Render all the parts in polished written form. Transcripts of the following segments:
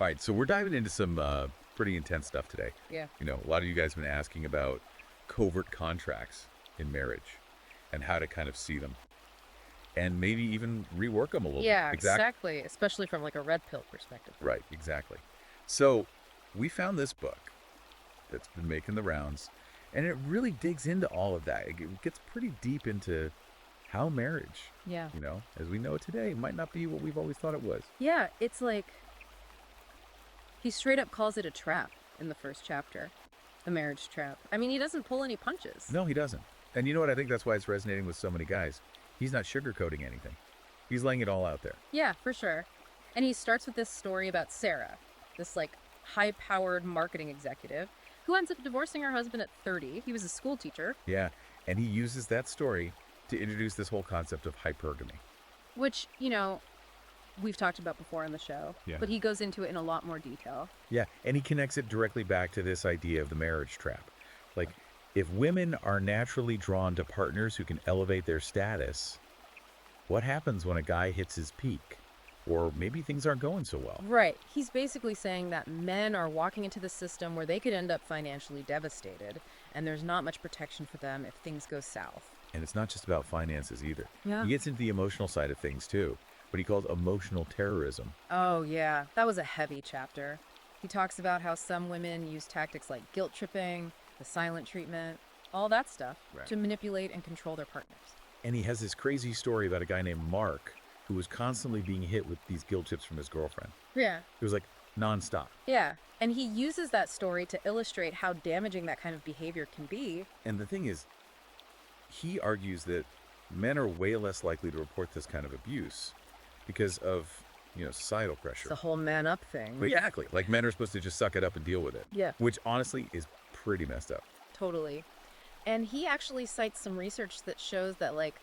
All right, so we're diving into some pretty intense stuff today. Yeah. You know, a lot of you guys have been asking about covert contracts in marriage and how to kind of see them and maybe even rework them a little Yeah, bit. exactly. Especially from like a red pill perspective. Right, exactly. So we found this book that's been making the rounds, and it really digs into all of that. It gets pretty deep into how marriage, Yeah. you know, as we know it today, might not be what we've always thought it was. Yeah, it's like he straight up calls it a trap in the first chapter. The marriage trap. I mean, he doesn't pull any punches. No, he doesn't. And you know what? I think that's why it's resonating with so many guys. He's not sugarcoating anything. He's laying it all out there. Yeah, for sure. And he starts with this story about Sarah, this like high-powered marketing executive who ends up divorcing her husband at 30. He was a school teacher. Yeah, and he uses that story to introduce this whole concept of hypergamy. Which, you know, we've talked about before on the show. Yeah. But he goes into it in a lot more detail. Yeah, and he connects it directly back to this idea of the marriage trap. Like, if women are naturally drawn to partners who can elevate their status, what happens when a guy hits his peak? Or maybe things aren't going so well. Right. He's basically saying that men are walking into the system where they could end up financially devastated, and there's not much protection for them if things go south. And it's not just about finances either. Yeah. He gets into the emotional side of things too, what he calls emotional terrorism. Oh, yeah. That was a heavy chapter. He talks about how some women use tactics like guilt tripping, the silent treatment, all that stuff Right. to manipulate and control their partners. And he has this crazy story about a guy named Mark who was constantly being hit with these guilt trips from his girlfriend. Yeah. It was like nonstop. Yeah. And he uses that story to illustrate how damaging that kind of behavior can be. And the thing is, he argues that men are way less likely to report this kind of abuse because of, you know, societal pressure. It's the whole man up thing. Exactly. Like men are supposed to just suck it up and deal with it. Yeah. Which honestly is pretty messed up. Totally. And he actually cites some research that shows that like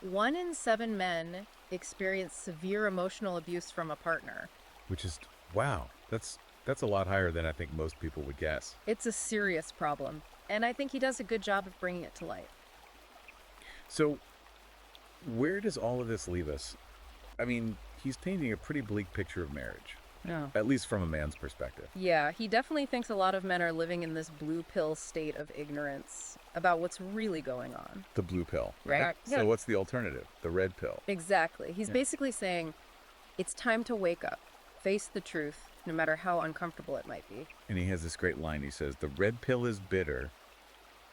1 in 7 men experience severe emotional abuse from a partner. Which is, wow, that's a lot higher than I think most people would guess. It's a serious problem, and I think he does a good job of bringing it to light. So, where does all of this leave us? I mean, he's painting a pretty bleak picture of marriage, Yeah. at least from a man's perspective. Yeah, he definitely thinks a lot of men are living in this blue pill state of ignorance about what's really going on. The blue pill, Right. right? Yeah. So what's the alternative? The red pill. Exactly. He's Yeah. basically saying it's time to wake up, face the truth, no matter how uncomfortable it might be. And he has this great line. He says, the red pill is bitter,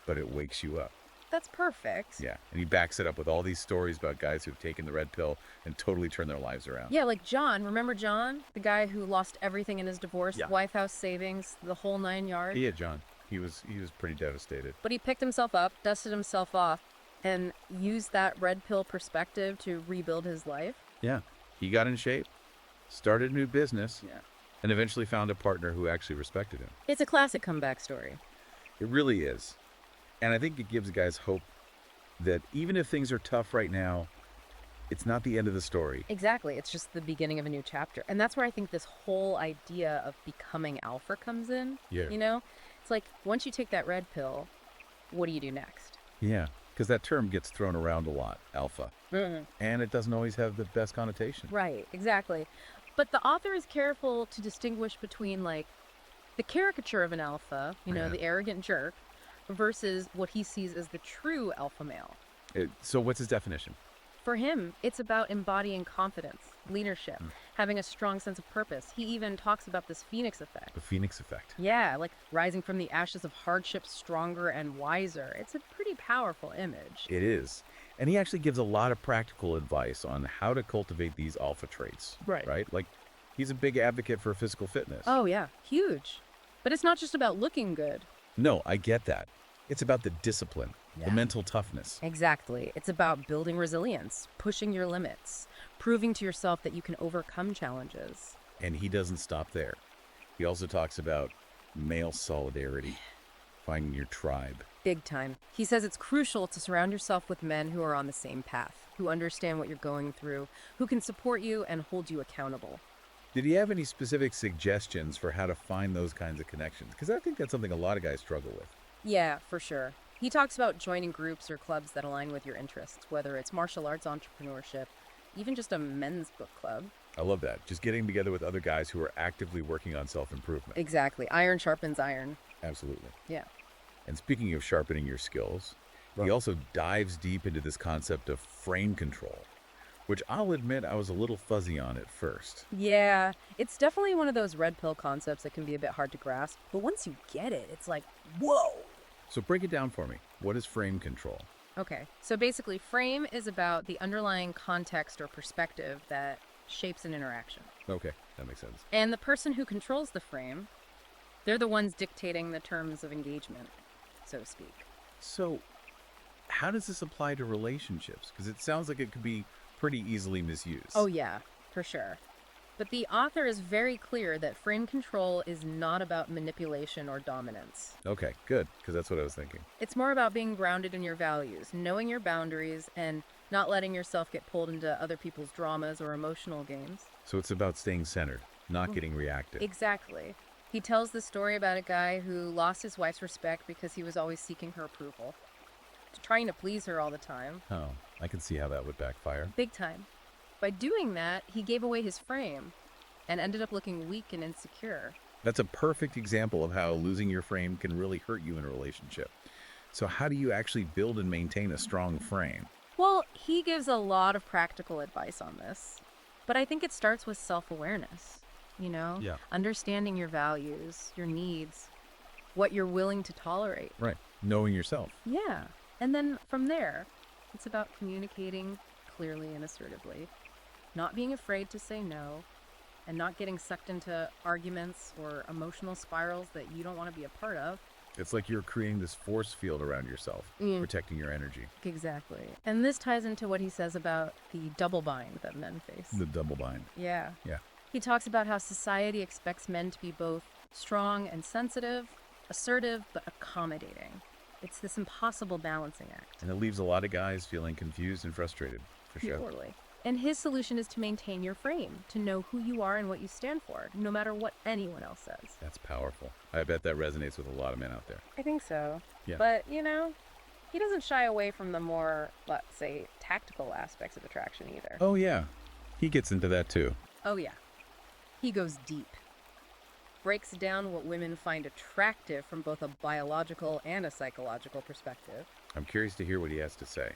but it wakes you up. That's perfect. Yeah. And he backs it up with all these stories about guys who've taken the red pill and totally turned their lives around. Yeah, like John. Remember John? The guy who lost everything in his divorce, Yeah. White House savings, the whole 9 yards. Yeah, John. He was pretty devastated. But he picked himself up, dusted himself off, and used that red pill perspective to rebuild his life. Yeah. He got in shape, started a new business, Yeah. and eventually found a partner who actually respected him. It's a classic comeback story. It really is. And I think it gives guys hope that even if things are tough right now, it's not the end of the story. Exactly. It's just the beginning of a new chapter. And that's where I think this whole idea of becoming alpha comes in. Yeah. You know? It's like, once you take that red pill, what do you do next? Yeah, because that term gets thrown around a lot, alpha. And it doesn't always have the best connotation. Right, exactly. But the author is careful to distinguish between, like, the caricature of an alpha, you know, Yeah. the arrogant jerk, versus what he sees as the true alpha male. So what's his definition? For him, it's about embodying confidence, leadership, having a strong sense of purpose. He even talks about this phoenix effect. The Phoenix effect. Yeah, like rising from the ashes of hardship stronger and wiser. It's a pretty powerful image. It is. And he actually gives a lot of practical advice on how to cultivate these alpha traits. Right. Right? Like, he's a big advocate for physical fitness. Oh, yeah, huge. But it's not just about looking good. No, I get that. It's about the discipline, the Yeah. mental toughness. Exactly. It's about building resilience, pushing your limits, proving to yourself that you can overcome challenges. And he doesn't stop there. He also talks about male solidarity, finding your tribe. Big time. He says it's crucial to surround yourself with men who are on the same path, who understand what you're going through, who can support you and hold you accountable. Did he have any specific suggestions for how to find those kinds of connections? Because I think that's something a lot of guys struggle with. Yeah, for sure. He talks about joining groups or clubs that align with your interests, whether it's martial arts entrepreneurship, even just a men's book club. I love that. Just getting together with other guys who are actively working on self-improvement. Exactly. Iron sharpens iron. Absolutely. Yeah. And speaking of sharpening your skills, he also dives deep into this concept of frame control, which I'll admit I was a little fuzzy on at first. Yeah, it's definitely one of those red pill concepts that can be a bit hard to grasp, but once you get it, it's like, whoa! So break it down for me. What is frame control? Okay, so basically, frame is about the underlying context or perspective that shapes an interaction. Okay, that makes sense. And the person who controls the frame, they're the ones dictating the terms of engagement, so to speak. So how does this apply to relationships? Because it sounds like it could be pretty easily misused. Oh, yeah, for sure. But the author is very clear that frame control is not about manipulation or dominance. Okay, good, because that's what I was thinking. It's more about being grounded in your values, knowing your boundaries, and not letting yourself get pulled into other people's dramas or emotional games. So it's about staying centered, not getting reactive. Exactly. He tells the story about a guy who lost his wife's respect because he was always seeking her approval, trying to please her all the time. Oh, I can see how that would backfire. Big time. By doing that, he gave away his frame and ended up looking weak and insecure. That's a perfect example of how losing your frame can really hurt you in a relationship. So how do you actually build and maintain a strong frame? Well, he gives a lot of practical advice on this, but I think it starts with self-awareness, Yeah. Understanding your values, your needs, what you're willing to tolerate. Right. Knowing yourself. Yeah. And then from there, it's about communicating clearly and assertively, not being afraid to say no, and not getting sucked into arguments or emotional spirals that you don't want to be a part of. It's like you're creating this force field around yourself, protecting your energy. Exactly. And this ties into what he says about the double bind that men face. The double bind. Yeah. Yeah. He talks about how society expects men to be both strong and sensitive, assertive but accommodating. It's this impossible balancing act. And it leaves a lot of guys feeling confused and frustrated, for sure. Totally. And his solution is to maintain your frame, to know who you are and what you stand for, no matter what anyone else says. That's powerful. I bet that resonates with a lot of men out there. I think so. Yeah. But, he doesn't shy away from the more, let's say, tactical aspects of attraction either. Oh, yeah. He gets into that too. Oh, yeah. He goes deep. Breaks down what women find attractive from both a biological and a psychological perspective. I'm curious to hear what he has to say.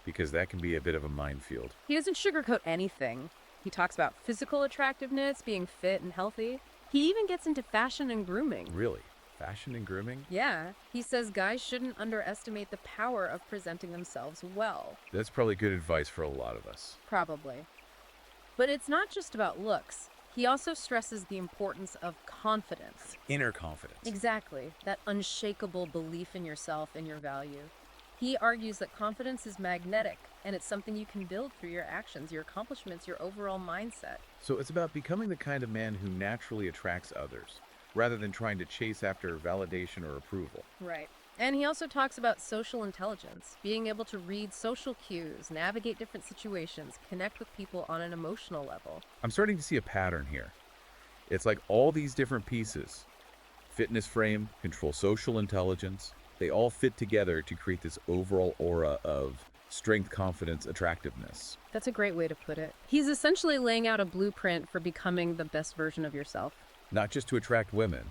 Because that can be a bit of a minefield. He doesn't sugarcoat anything. He talks about physical attractiveness, being fit and healthy. He even gets into fashion and grooming. Really? Fashion and grooming? Yeah, he says guys shouldn't underestimate the power of presenting themselves well. That's probably good advice for a lot of us. Probably. But it's not just about looks. He also stresses the importance of confidence. Inner confidence. Exactly. That unshakable belief in yourself and your value. He argues that confidence is magnetic, and it's something you can build through your actions, your accomplishments, your overall mindset. So it's about becoming the kind of man who naturally attracts others, rather than trying to chase after validation or approval. Right. And he also talks about social intelligence, being able to read social cues, navigate different situations, connect with people on an emotional level. I'm starting to see a pattern here. It's like all these different pieces, fitness frame, control social intelligence, they all fit together to create this overall aura of strength, confidence, attractiveness. That's a great way to put it. He's essentially laying out a blueprint for becoming the best version of yourself. Not just to attract women,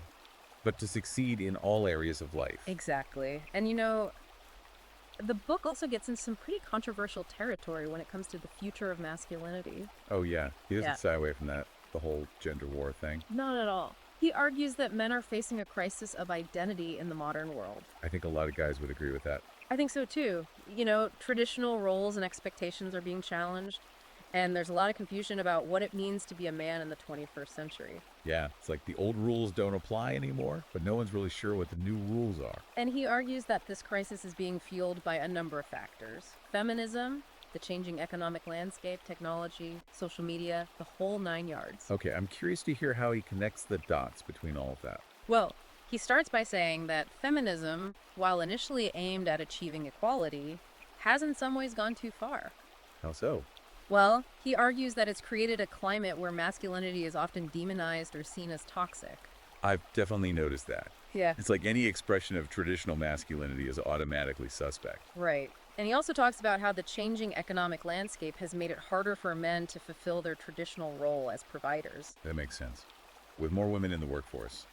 but to succeed in all areas of life. Exactly. And the book also gets in some pretty controversial territory when it comes to the future of masculinity. Oh yeah, he doesn't Yeah. shy away from that, the whole gender war thing. Not at all. He argues that men are facing a crisis of identity in the modern world. I think a lot of guys would agree with that. I think so too. Traditional roles and expectations are being challenged, and there's a lot of confusion about what it means to be a man in the 21st century. Yeah, it's like the old rules don't apply anymore, but no one's really sure what the new rules are. And he argues that this crisis is being fueled by a number of factors. Feminism, the changing economic landscape, technology, social media, the whole 9 yards. Okay, I'm curious to hear how he connects the dots between all of that. Well, he starts by saying that feminism, while initially aimed at achieving equality, has in some ways gone too far. How so? Well, he argues that it's created a climate where masculinity is often demonized or seen as toxic. I've definitely noticed that. Yeah. It's like any expression of traditional masculinity is automatically suspect. Right. And he also talks about how the changing economic landscape has made it harder for men to fulfill their traditional role as providers. That makes sense. With more women in the workforce,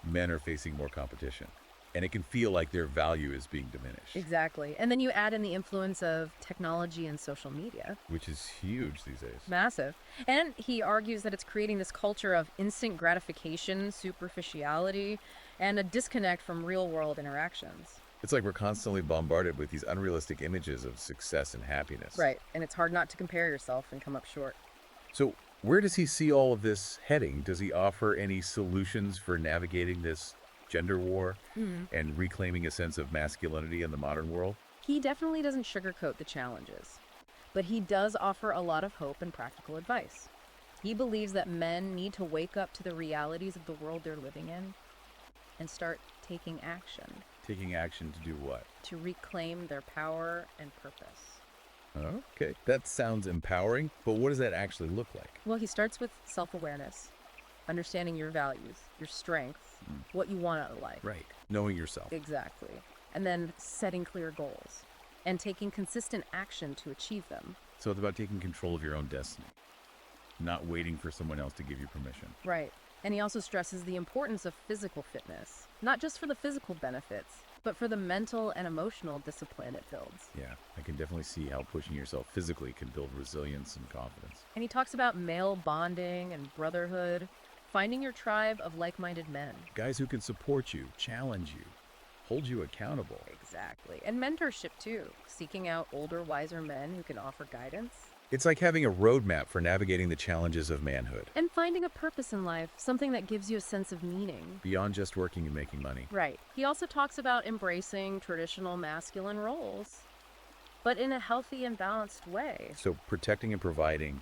men are facing more competition, and it can feel like their value is being diminished, Exactly. And then you add in the influence of technology and social media. which is huge these days. Massive. And he argues that it's creating this culture of instant gratification, superficiality, and a disconnect from real world interactions. It's like we're constantly bombarded with these unrealistic images of success and happiness. Right. And it's hard not to compare yourself and come up short. So, where does he see all of this heading? Does he offer any solutions for navigating this gender war and reclaiming a sense of masculinity in the modern world? He definitely doesn't sugarcoat the challenges, but he does offer a lot of hope and practical advice. He believes that men need to wake up to the realities of the world they're living in and start taking action Taking action to do what? to reclaim their power and purpose. Okay, that sounds empowering, but what does that actually look like? Well, he starts with self awareness, understanding your values, your strengths, what you want out of life. Right. Knowing yourself. Exactly. And then setting clear goals and taking consistent action to achieve them. So it's about taking control of your own destiny, not waiting for someone else to give you permission. Right. And he also stresses the importance of physical fitness, not just for the physical benefits, but for the mental and emotional discipline it builds. Yeah, I can definitely see how pushing yourself physically can build resilience and confidence. And he talks about male bonding and brotherhood, finding your tribe of like minded men. Guys who can support you, challenge you, hold you accountable. Exactly. And mentorship too, seeking out older, wiser men who can offer guidance. It's like having a roadmap for navigating the challenges of manhood, And finding a purpose in life, something that gives you a sense of meaning. beyond just working and making money. Right. He also talks about embracing traditional masculine roles, but in a healthy and balanced way. So protecting and providing,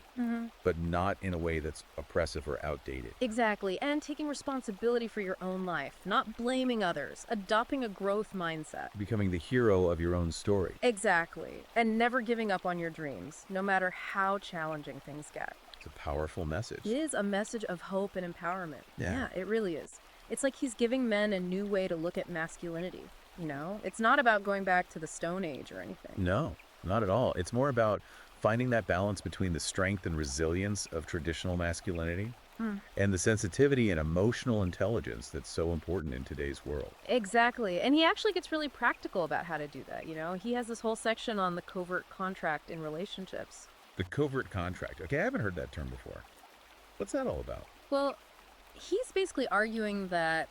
but not in a way that's oppressive or outdated. Exactly. And taking responsibility for your own life, not blaming others, adopting a growth mindset. Becoming the hero of your own story. Exactly. And never giving up on your dreams, no matter how challenging things get. It's a powerful message. It is a message of hope and empowerment. Yeah. It really is. It's like he's giving men a new way to look at masculinity. You know, it's not about going back to the Stone Age or anything. No, not at all. It's more about finding that balance between the strength and resilience of traditional masculinity and the sensitivity and emotional intelligence that's so important in today's world. Exactly. And he actually gets really practical about how to do that. You know, he has this whole section on the covert contract in relationships. The covert contract. Okay, I haven't heard that term before. What's that all about? Well, he's basically arguing that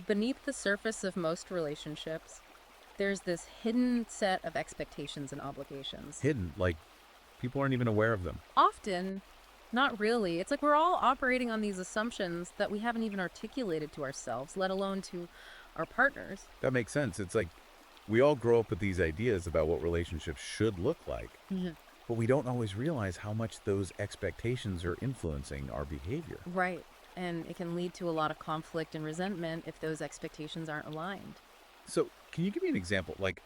beneath the surface of most relationships, there's this hidden set of expectations and obligations. Hidden, like people aren't even aware of them. Often, not really. It's like we're all operating on these assumptions that we haven't even articulated to ourselves, let alone to our partners. That makes sense. It's like we all grow up with these ideas about what relationships should look like, but we don't always realize how much those expectations are influencing our behavior. Right. And it can lead to a lot of conflict and resentment if those expectations aren't aligned. So, can you give me an example? Like,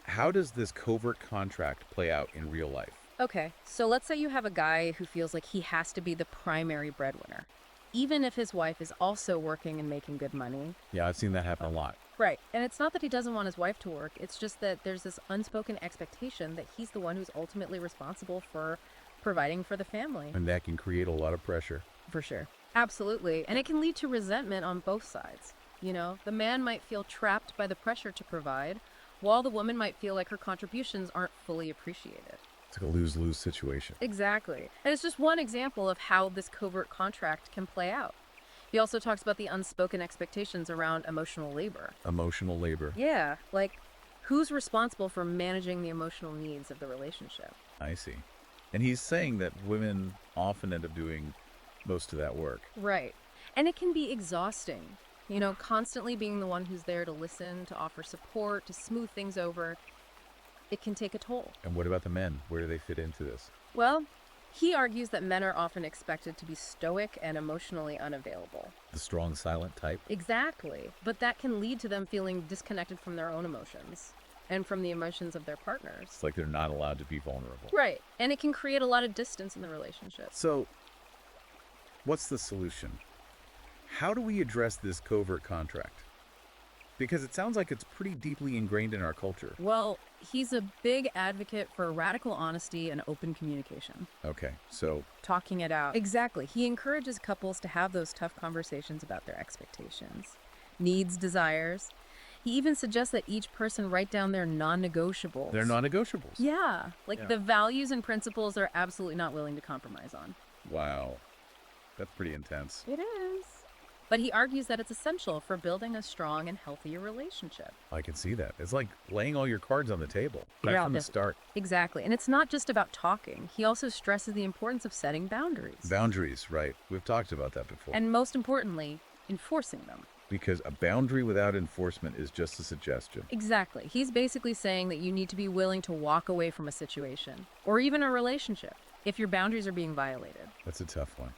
how does this covert contract play out in real life? Okay, so let's say you have a guy who feels like he has to be the primary breadwinner, even if his wife is also working and making good money. Yeah, I've seen that happen a lot. Right, and it's not that he doesn't want his wife to work, it's just that there's this unspoken expectation that he's the one who's ultimately responsible for providing for the family. And that can create a lot of pressure. For sure. Absolutely, and it can lead to resentment on both sides. You know, the man might feel trapped by the pressure to provide, while the woman might feel like her contributions aren't fully appreciated. It's like a lose-lose situation. Exactly. And it's just one example of how this covert contract can play out. He also talks about the unspoken expectations around emotional labor. Emotional labor. Yeah, like who's responsible for managing the emotional needs of the relationship? I see. And he's saying that women often end up doing most of that work. Right. And it can be exhausting. You know, constantly being the one who's there to listen, to offer support, to smooth things over. It can take a toll. And what about the men? Where do they fit into this? Well, he argues that men are often expected to be stoic and emotionally unavailable. The strong, silent type? Exactly. But that can lead to them feeling disconnected from their own emotions and from the emotions of their partners. It's like they're not allowed to be vulnerable. Right. And it can create a lot of distance in the relationship. So, what's the solution? How do we address this covert contract? Because it sounds like it's pretty deeply ingrained in our culture. Well, he's a big advocate for radical honesty and open communication. Okay, so Talking it out. Exactly. He encourages couples to have those tough conversations about their expectations, needs, desires. He even suggests that each person write down their non-negotiables. they're non-negotiables. Yeah, like Yeah. the values and principles they're absolutely not willing to compromise on. Wow. That's pretty intense. It is. But he argues that it's essential for building a strong and healthier relationship. I can see that. It's like laying all your cards on the table right Yeah, from the def- start. Exactly. And it's not just about talking. He also stresses the importance of setting boundaries. Boundaries, right. We've talked about that before. And most importantly, enforcing them. Because a boundary without enforcement is just a suggestion. Exactly. He's basically saying that you need to be willing to walk away from a situation or even a relationship if your boundaries are being violated. That's a tough one.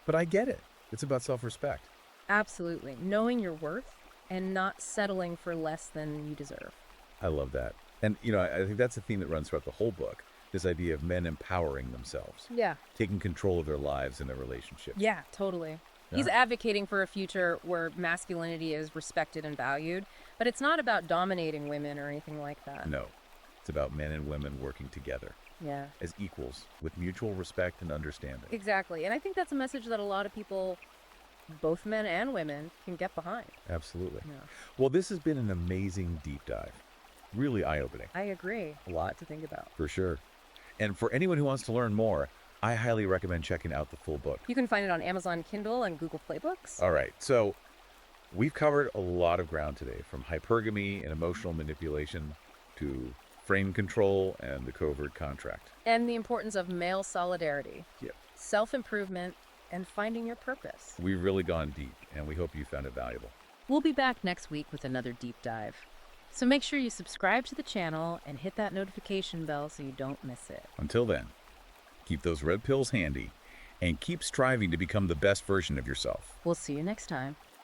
But I get it. It's about self-respect. Absolutely. Knowing your worth and not settling for less than you deserve. I love that. And, you know, I think that's a theme that runs throughout the whole book. This idea of men empowering themselves, Yeah. taking control of their lives and their relationships. Yeah, totally. He's advocating for a future where masculinity is respected and valued, but it's not about dominating women or anything like that. No, it's about men and women working together Yeah. as equals with mutual respect and understanding. Exactly. And I think that's a message that a lot of people, both men and women, can get behind. Absolutely. Yeah. Well, this has been an amazing deep dive. Really eye-opening, I agree. A lot to think about. for sure. And for anyone who wants to learn more, I highly recommend checking out the full book. You can find it on Amazon Kindle and Google Play Books. All right, so we've covered a lot of ground today, from hypergamy and emotional manipulation to frame control and the covert contract. And the importance of male solidarity, Yep. self-improvement, and finding your purpose. We've really gone deep, and we hope you found it valuable. We'll be back next week with another deep dive. So make sure you subscribe to the channel and hit that notification bell so you don't miss it. Until then, keep those red pills handy and keep striving to become the best version of yourself. We'll see you next time.